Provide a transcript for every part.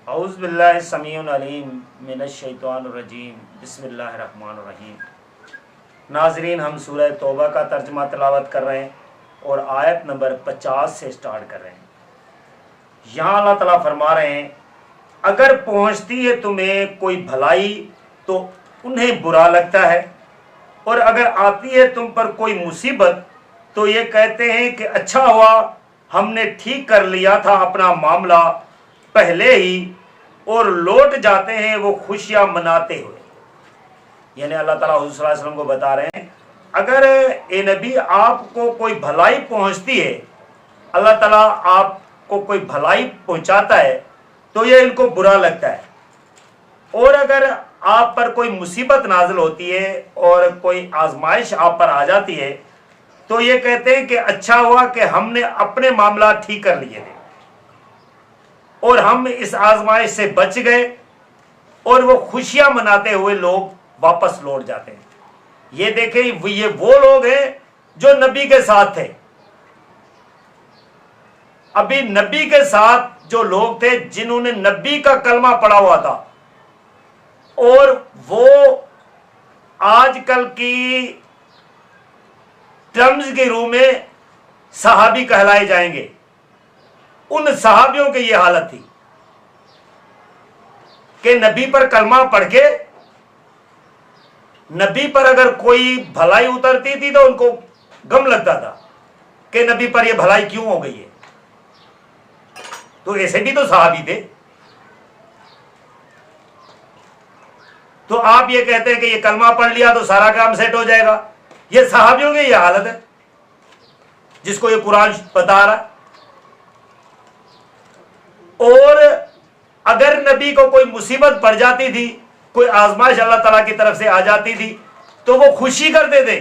اعوذ باللہ السمیع العلیم من الشیطان الرجیم بسم اللہ الرحمن الرحیم۔ ناظرین، ہم سورہ توبہ کا ترجمہ تلاوت کر رہے ہیں اور آیت نمبر 50 سے سٹارٹ کر رہے ہیں۔ یہاں اللہ تعالیٰ فرما رہے ہیں اگر پہنچتی ہے تمہیں کوئی بھلائی تو انہیں برا لگتا ہے، اور اگر آتی ہے تم پر کوئی مصیبت تو یہ کہتے ہیں کہ اچھا ہوا ہم نے ٹھیک کر لیا تھا اپنا معاملہ پہلے ہی، اور لوٹ جاتے ہیں وہ خوشیاں مناتے ہوئے۔ یعنی اللہ تعالیٰ حضور صلی اللہ علیہ وسلم کو بتا رہے ہیں اگر اے نبی آپ کو کوئی بھلائی پہنچتی ہے، اللہ تعالیٰ آپ کو کوئی بھلائی پہنچاتا ہے تو یہ ان کو برا لگتا ہے، اور اگر آپ پر کوئی مصیبت نازل ہوتی ہے اور کوئی آزمائش آپ پر آ جاتی ہے تو یہ کہتے ہیں کہ اچھا ہوا کہ ہم نے اپنے معاملات ٹھیک کر لیے تھے اور ہم اس آزمائش سے بچ گئے، اور وہ خوشیاں مناتے ہوئے لوگ واپس لوٹ جاتے ہیں۔ یہ دیکھیں یہ وہ لوگ ہیں جو نبی کے ساتھ تھے۔ ابھی نبی کے ساتھ جو لوگ تھے جنہوں نے نبی کا کلمہ پڑھا ہوا تھا، اور وہ آج کل کی ٹرمز کی روح میں صحابی کہلائے جائیں گے، ان صحابیوں کی یہ حالت تھی کہ نبی پر کلمہ پڑھ کے نبی پر اگر کوئی بھلائی اترتی تھی تو ان کو غم لگتا تھا کہ نبی پر یہ بھلائی کیوں ہو گئی ہے۔ تو ایسے بھی تو صحابی تھے۔ تو آپ یہ کہتے ہیں کہ یہ کلمہ پڑھ لیا تو سارا کام سیٹ ہو جائے گا۔ یہ صحابیوں کی یہ حالت ہے جس کو یہ قرآن بتا رہا ہے۔ اور اگر نبی کو کوئی مصیبت پڑ جاتی تھی، کوئی آزمائش اللہ تعالیٰ کی طرف سے آ جاتی تھی تو وہ خوشی کرتے تھے،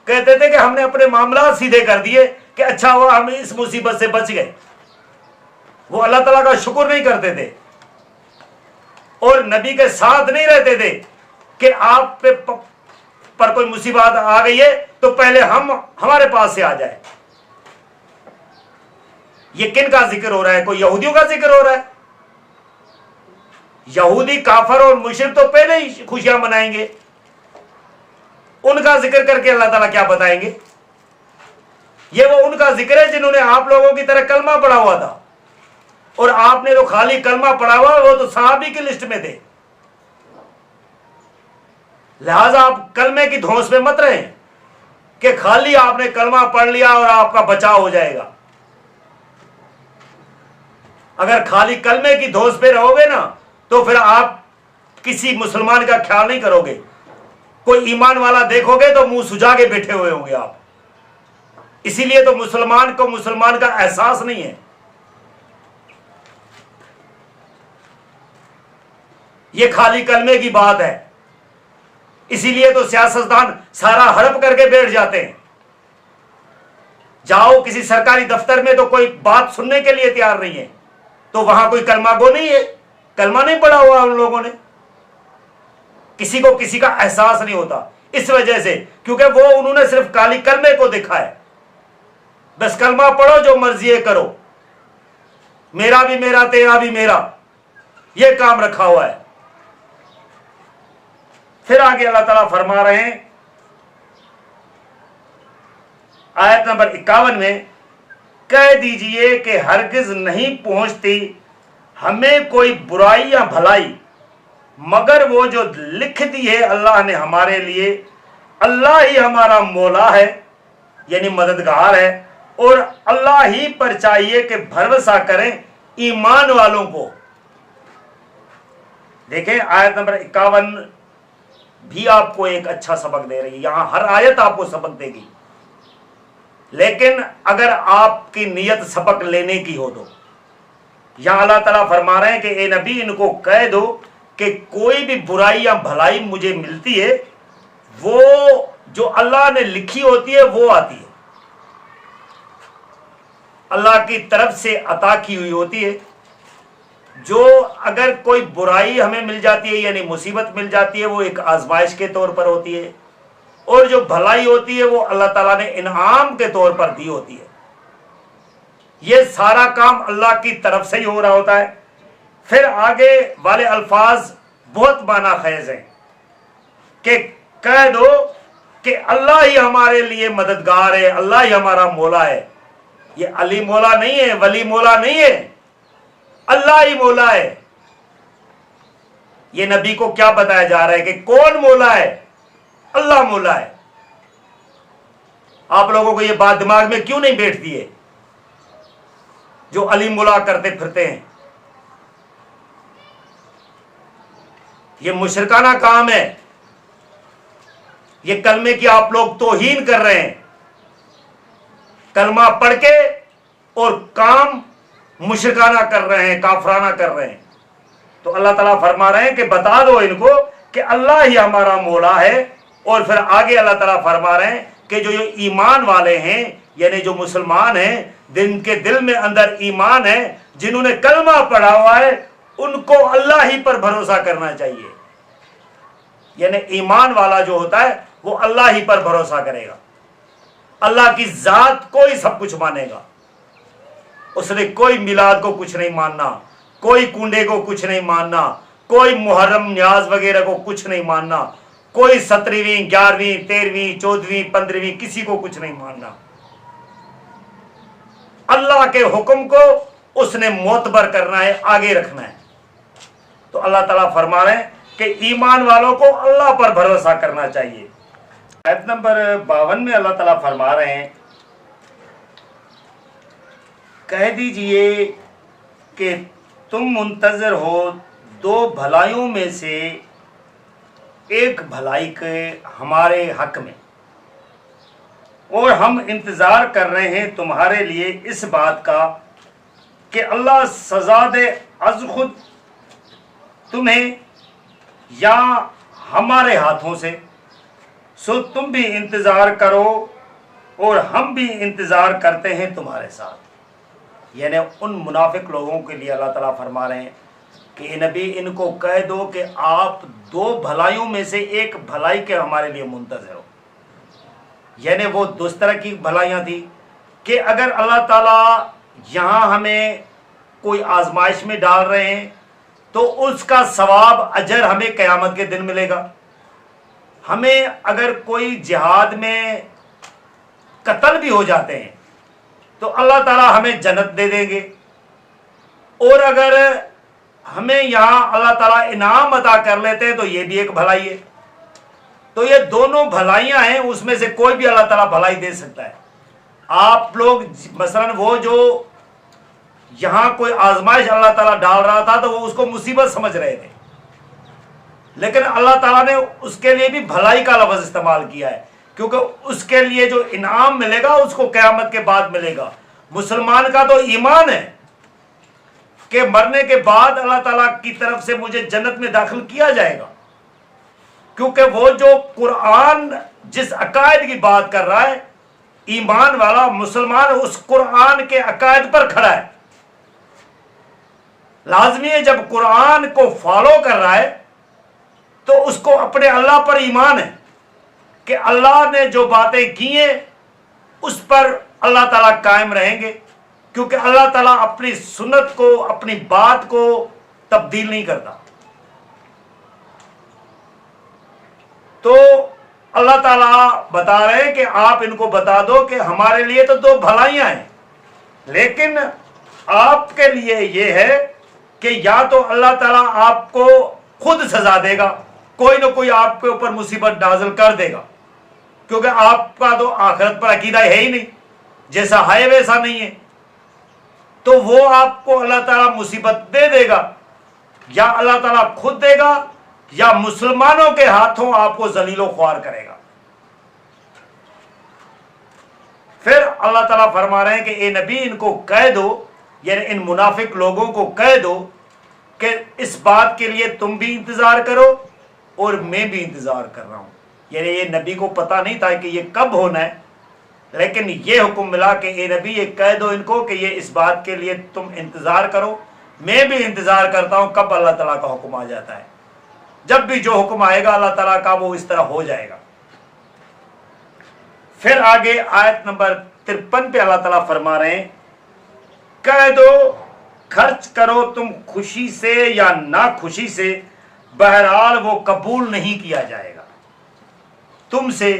کہتے تھے کہ ہم نے اپنے معاملات سیدھے کر دیے کہ اچھا ہوا ہم اس مصیبت سے بچ گئے۔ وہ اللہ تعالیٰ کا شکر نہیں کرتے تھے اور نبی کے ساتھ نہیں رہتے تھے کہ آپ پر کوئی مصیبت آ گئی ہے تو پہلے ہمارے پاس سے آ جائے۔ یہ کن کا ذکر ہو رہا ہے؟ کوئی یہودیوں کا ذکر ہو رہا ہے؟ یہودی کافر اور مشرک تو پہلے ہی خوشیاں منائیں گے، ان کا ذکر کر کے اللہ تعالیٰ کیا بتائیں گے؟ یہ وہ ان کا ذکر ہے جنہوں نے آپ لوگوں کی طرح کلمہ پڑھا ہوا تھا، اور آپ نے تو خالی کلمہ پڑھا ہوا، وہ تو صحابی کی لسٹ میں تھے۔ لہذا آپ کلمے کی دھونس میں مت رہیں کہ خالی آپ نے کلمہ پڑھ لیا اور آپ کا بچاؤ ہو جائے گا۔ اگر خالی کلمے کی دھونس پہ رہو گے نا تو پھر آپ کسی مسلمان کا خیال نہیں کرو گے۔ کوئی ایمان والا دیکھو گے تو منہ سجا کے بیٹھے ہوئے ہوں گے آپ۔ اسی لیے تو مسلمان کو مسلمان کا احساس نہیں ہے۔ یہ خالی کلمے کی بات ہے، اسی لیے تو سیاستدان سارا ہڑپ کر کے بیٹھ جاتے ہیں۔ جاؤ کسی سرکاری دفتر میں تو کوئی بات سننے کے لیے تیار نہیں ہے، تو وہاں کوئی کلمہ گو نہیں ہے، کلمہ نہیں پڑھا ہوا ان لوگوں نے۔ کسی کو کسی کا احساس نہیں ہوتا اس وجہ سے، کیونکہ وہ انہوں نے صرف کالی کلمے کو دیکھا ہے۔ بس کلمہ پڑھو، جو مرضی ہے کرو، میرا بھی میرا تیرا بھی میرا، یہ کام رکھا ہوا ہے۔ پھر آگے اللہ تعالیٰ فرما رہے ہیں آیت نمبر 51 میں، کہہ دیجئے کہ ہرگز نہیں پہنچتی ہمیں کوئی برائی یا بھلائی مگر وہ جو لکھ دی ہے اللہ نے ہمارے لیے۔ اللہ ہی ہمارا مولا ہے، یعنی مددگار ہے، اور اللہ ہی پر چاہیے کہ بھروسہ کریں ایمان والوں کو۔ دیکھیں آیت نمبر 51 بھی آپ کو ایک اچھا سبق دے رہی ہے۔ یہاں ہر آیت آپ کو سبق دے گی، لیکن اگر آپ کی نیت سبق لینے کی ہو تو یہاں اللہ تعالیٰ فرما رہے ہیں کہ اے نبی ان کو کہہ دو کہ کوئی بھی برائی یا بھلائی مجھے ملتی ہے وہ جو اللہ نے لکھی ہوتی ہے وہ آتی ہے، اللہ کی طرف سے عطا کی ہوئی ہوتی ہے۔ جو اگر کوئی برائی ہمیں مل جاتی ہے یعنی مصیبت مل جاتی ہے وہ ایک آزمائش کے طور پر ہوتی ہے، اور جو بھلائی ہوتی ہے وہ اللہ تعالیٰ نے انعام کے طور پر دی ہوتی ہے۔ یہ سارا کام اللہ کی طرف سے ہی ہو رہا ہوتا ہے۔ پھر آگے والے الفاظ بہت معنی خیز ہیں کہ کہہ دو کہ اللہ ہی ہمارے لیے مددگار ہے، اللہ ہی ہمارا مولا ہے۔ یہ علی مولا نہیں ہے، ولی مولا نہیں ہے، اللہ ہی مولا ہے۔ یہ نبی کو کیا بتایا جا رہا ہے کہ کون مولا ہے؟ اللہ مولا ہے۔ آپ لوگوں کو یہ بات دماغ میں کیوں نہیں بیٹھتی ہے جو علی مولا کرتے پھرتے ہیں؟ یہ مشرکانہ کام ہے، یہ کلمے کی آپ لوگ توہین کر رہے ہیں، کلمہ پڑھ کے اور کام مشرکانہ کر رہے ہیں، کافرانہ کر رہے ہیں۔ تو اللہ تعالیٰ فرما رہے ہیں کہ بتا دو ان کو کہ اللہ ہی ہمارا مولا ہے۔ اور پھر آگے اللہ تعالیٰ فرما رہے ہیں کہ جو یہ ایمان والے ہیں، یعنی جو مسلمان ہیں، جن کے دل میں اندر ایمان ہے، جنہوں نے کلمہ پڑھا ہوا ہے، ان کو اللہ ہی پر بھروسہ کرنا چاہیے۔ یعنی ایمان والا جو ہوتا ہے وہ اللہ ہی پر بھروسہ کرے گا، اللہ کی ذات کو ہی سب کچھ مانے گا۔ اس نے کوئی میلاد کو کچھ نہیں ماننا، کوئی کنڈے کو کچھ نہیں ماننا، کوئی محرم نیاز وغیرہ کو کچھ نہیں ماننا، کوئی 17ویں 11ویں 13ویں 14ویں 15ویں کسی کو کچھ نہیں ماننا۔ اللہ کے حکم کو اس نے معتبر کرنا ہے، آگے رکھنا ہے۔ تو اللہ تعالیٰ فرما رہے ہیں کہ ایمان والوں کو اللہ پر بھروسہ کرنا چاہیے۔ آیت نمبر 52 میں اللہ تعالیٰ فرما رہے ہیں، کہہ دیجئے کہ تم منتظر ہو دو بھلائیوں میں سے ایک بھلائی کے ہمارے حق میں، اور ہم انتظار کر رہے ہیں تمہارے لیے اس بات کا کہ اللہ سزا دے از خود تمہیں یا ہمارے ہاتھوں سے، سو تم بھی انتظار کرو اور ہم بھی انتظار کرتے ہیں تمہارے ساتھ۔ یعنی ان منافق لوگوں کے لیے اللہ تعالیٰ فرما رہے ہیں کہ اے نبی ان کو کہہ دو کہ آپ دو بھلائیوں میں سے ایک بھلائی کے ہمارے لیے منتظر ہو۔ یعنی وہ دو طرح کی بھلائیاں تھی کہ اگر اللہ تعالیٰ یہاں ہمیں کوئی آزمائش میں ڈال رہے ہیں تو اس کا ثواب اجر ہمیں قیامت کے دن ملے گا۔ ہمیں اگر کوئی جہاد میں قتل بھی ہو جاتے ہیں تو اللہ تعالیٰ ہمیں جنت دے دیں گے، اور اگر ہمیں یہاں اللہ تعالیٰ انعام عطا کر لیتے ہیں تو یہ بھی ایک بھلائی ہے۔ تو یہ دونوں بھلائیاں ہیں، اس میں سے کوئی بھی اللہ تعالیٰ بھلائی دے سکتا ہے۔ آپ لوگ مثلا وہ جو یہاں کوئی آزمائش اللہ تعالیٰ ڈال رہا تھا تو وہ اس کو مصیبت سمجھ رہے تھے، لیکن اللہ تعالیٰ نے اس کے لیے بھی بھلائی کا لفظ استعمال کیا ہے، کیونکہ اس کے لیے جو انعام ملے گا اس کو قیامت کے بعد ملے گا۔ مسلمان کا تو ایمان ہے کہ مرنے کے بعد اللہ تعالیٰ کی طرف سے مجھے جنت میں داخل کیا جائے گا، کیونکہ وہ جو قرآن جس عقائد کی بات کر رہا ہے، ایمان والا مسلمان اس قرآن کے عقائد پر کھڑا ہے۔ لازمی ہے جب قرآن کو فالو کر رہا ہے تو اس کو اپنے اللہ پر ایمان ہے کہ اللہ نے جو باتیں کی ہیں اس پر اللہ تعالیٰ قائم رہیں گے، کیونکہ اللہ تعالیٰ اپنی سنت کو، اپنی بات کو تبدیل نہیں کرتا۔ تو اللہ تعالیٰ بتا رہے ہیں کہ آپ ان کو بتا دو کہ ہمارے لیے تو دو بھلائیاں ہیں، لیکن آپ کے لیے یہ ہے کہ یا تو اللہ تعالیٰ آپ کو خود سزا دے گا، کوئی نہ کوئی آپ کے اوپر مصیبت نازل کر دے گا، کیونکہ آپ کا تو آخرت پر عقیدہ ہے ہی نہیں، جیسا ہے ویسا نہیں ہے، تو وہ آپ کو اللہ تعالیٰ مصیبت دے دے گا، یا اللہ تعالیٰ خود دے گا یا مسلمانوں کے ہاتھوں آپ کو ذلیل و خوار کرے گا۔ پھر اللہ تعالیٰ فرما رہے ہیں کہ اے نبی ان کو کہہ دو، یعنی ان منافق لوگوں کو کہہ دو کہ اس بات کے لیے تم بھی انتظار کرو اور میں بھی انتظار کر رہا ہوں۔ یعنی یہ نبی کو پتا نہیں تھا کہ یہ کب ہونا ہے، لیکن یہ حکم ملا کہ اے نبی یہ کہہ دو ان کو کہ یہ اس بات کے لیے تم انتظار کرو، میں بھی انتظار کرتا ہوں کب اللہ تعالیٰ کا حکم آ جاتا ہے۔ جب بھی جو حکم آئے گا اللہ تعالیٰ کا وہ اس طرح ہو جائے گا۔ پھر آگے آیت نمبر 53 پہ اللہ تعالیٰ فرما رہے ہیں، کہہ دو خرچ کرو تم خوشی سے یا ناخوشی سے، بہرحال وہ قبول نہیں کیا جائے گا تم سے،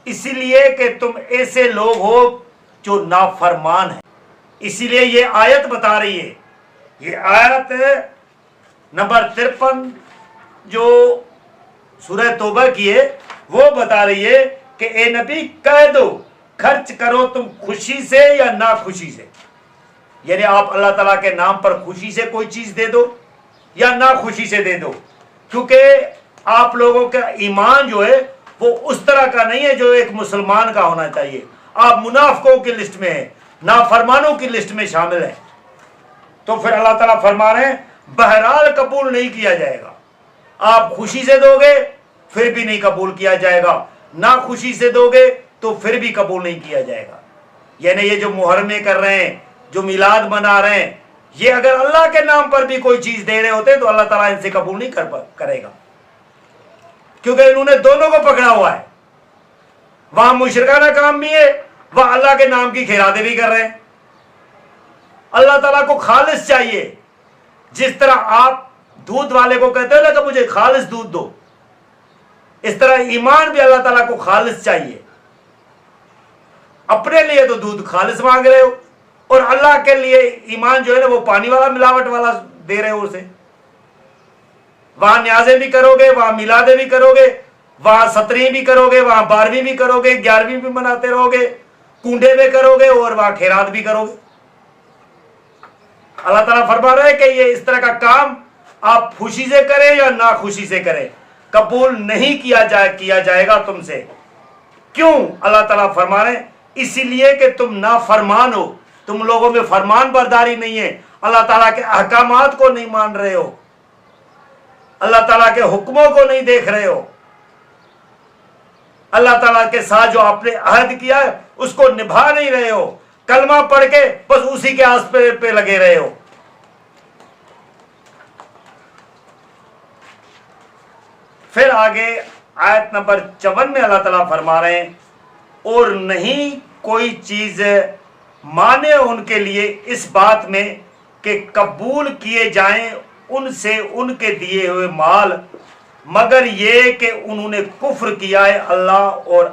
اسی لیے کہ تم ایسے لوگ ہو جو نافرمان ہیں۔ اسی لیے یہ آیت بتا رہی ہے، یہ آیت نمبر 53 جو سورہ توبہ کی ہے وہ بتا رہی ہے کہ اے نبی کہہ دو خرچ کرو تم خوشی سے یا ناخوشی سے، یعنی آپ اللہ تعالیٰ کے نام پر خوشی سے کوئی چیز دے دو یا ناخوشی سے دے دو، کیونکہ آپ لوگوں کا ایمان جو ہے وہ اس طرح کا نہیں ہے جو ایک مسلمان کا ہونا چاہیے، آپ منافقوں کی لسٹ میں ہیں، نافرمانوں کی لسٹ میں شامل ہیں۔ تو پھر اللہ تعالیٰ فرما رہے ہیں بہرحال قبول نہیں کیا جائے گا، آپ خوشی سے دو گے پھر بھی نہیں قبول کیا جائے گا، ناخوشی سے دو گے تو پھر بھی قبول نہیں کیا جائے گا۔ یعنی یہ جو محرمیں کر رہے ہیں، جو میلاد منا رہے ہیں، یہ اگر اللہ کے نام پر بھی کوئی چیز دے رہے ہوتے تو اللہ تعالیٰ ان سے قبول نہیں کرے گا، کیونکہ انہوں نے دونوں کو پکڑا ہوا ہے، وہاں مشرکانہ کام بھی ہے، وہاں اللہ کے نام کی خیراتیں بھی کر رہے ہیں۔ اللہ تعالیٰ کو خالص چاہیے، جس طرح آپ دودھ والے کو کہتے ہو نا کہ مجھے خالص دودھ دو، اس طرح ایمان بھی اللہ تعالیٰ کو خالص چاہیے۔ اپنے لیے تو دودھ خالص مانگ رہے ہو اور اللہ کے لیے ایمان جو ہے نا وہ پانی والا ملاوٹ والا دے رہے ہو اسے۔ وہاں نیازیں بھی کرو گے، وہاں میلادیں بھی کرو گے، وہاں 17 بھی کرو گے، وہاں 12ویں بھی کرو گے، 11ویں بھی مناتے رہو گے، کنڈے میں کرو گے اور وہاں خیرات بھی کرو گے۔ اللہ تعالیٰ فرما رہا ہے کہ یہ اس طرح کا کام آپ خوشی سے کریں یا ناخوشی سے کریں، قبول نہیں کیا جائے گا تم سے۔ کیوں؟ اللہ تعالیٰ فرما رہے ہیں اسی لیے کہ تم نافرمان ہو، تم لوگوں میں فرمان برداری نہیں ہے، اللہ تعالیٰ کے احکامات کو نہیں مان رہے ہو، اللہ تعالیٰ کے حکموں کو نہیں دیکھ رہے ہو، اللہ تعالیٰ کے ساتھ جو آپ نے عہد کیا ہے اس کو نبھا نہیں رہے ہو، کلمہ پڑھ کے بس اسی کے آس پہ لگے رہے ہو۔ پھر آگے آیت نمبر 54 میں اللہ تعالیٰ فرما رہے ہیں اور نہیں کوئی چیز مانے ان کے لیے اس بات میں کہ قبول کیے جائیں ان سے ان کے دیے ہوئے مال، مگر یہ کہ انہوں نے کفر کیا ہے اللہ اور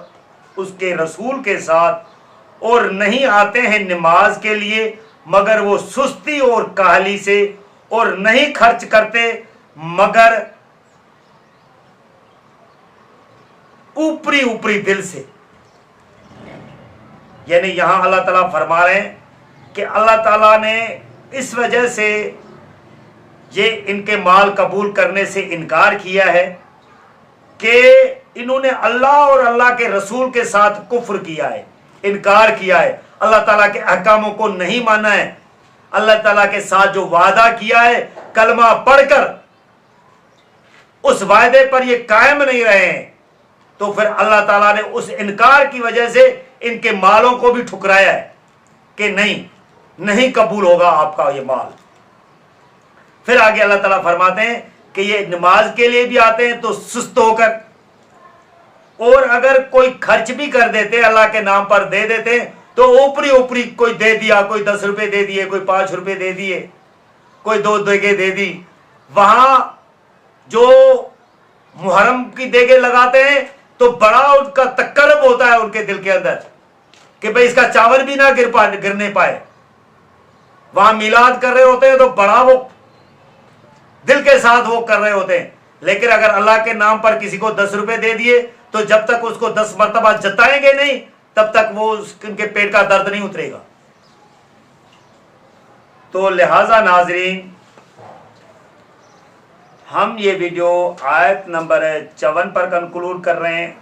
اس کے رسول کے ساتھ، اور نہیں آتے ہیں نماز کے لیے مگر وہ سستی اور کاہلی سے، اور نہیں خرچ کرتے مگر اوپری دل سے۔ یعنی یہاں اللہ تعالیٰ فرما رہے ہیں کہ اللہ تعالیٰ نے اس وجہ سے یہ ان کے مال قبول کرنے سے انکار کیا ہے کہ انہوں نے اللہ اور اللہ کے رسول کے ساتھ کفر کیا ہے، انکار کیا ہے، اللہ تعالیٰ کے احکاموں کو نہیں مانا ہے، اللہ تعالیٰ کے ساتھ جو وعدہ کیا ہے کلمہ پڑھ کر اس وعدے پر یہ قائم نہیں رہے ہیں، تو پھر اللہ تعالیٰ نے اس انکار کی وجہ سے ان کے مالوں کو بھی ٹھکرایا ہے کہ نہیں قبول ہوگا آپ کا یہ مال۔ پھر آگے اللہ تعالیٰ فرماتے ہیں کہ یہ نماز کے لیے بھی آتے ہیں تو سست ہو کر، اور اگر کوئی خرچ بھی کر دیتے اللہ کے نام پر دے دیتے تو اوپری کوئی دے دیا، کوئی 10 روپے دے دیے، کوئی 5 روپے دے دیے، کوئی 2 دیگیں دے دی۔ وہاں جو محرم کی دیگیں لگاتے ہیں تو بڑا ان کا تکرب ہوتا ہے ان کے دل کے اندر کہ بھئی اس کا چاول بھی نہ گرنے پائے۔ وہاں میلاد کر رہے ہوتے ہیں تو بڑا وہ دل کے ساتھ وہ کر رہے ہوتے ہیں، لیکن اگر اللہ کے نام پر کسی کو 10 روپے دے دیے تو جب تک اس کو 10 مرتبہ جتائیں گے نہیں تب تک وہ ان کے پیٹ کا درد نہیں اترے گا۔ تو لہذا ناظرین ہم یہ ویڈیو آیت نمبر 54 پر کنکلوڈ کر رہے ہیں،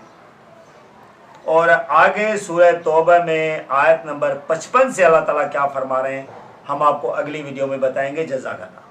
اور آگے سورہ توبہ میں آیت نمبر 55 سے اللہ تعالیٰ کیا فرما رہے ہیں ہم آپ کو اگلی ویڈیو میں بتائیں گے۔ جزاک اللہ۔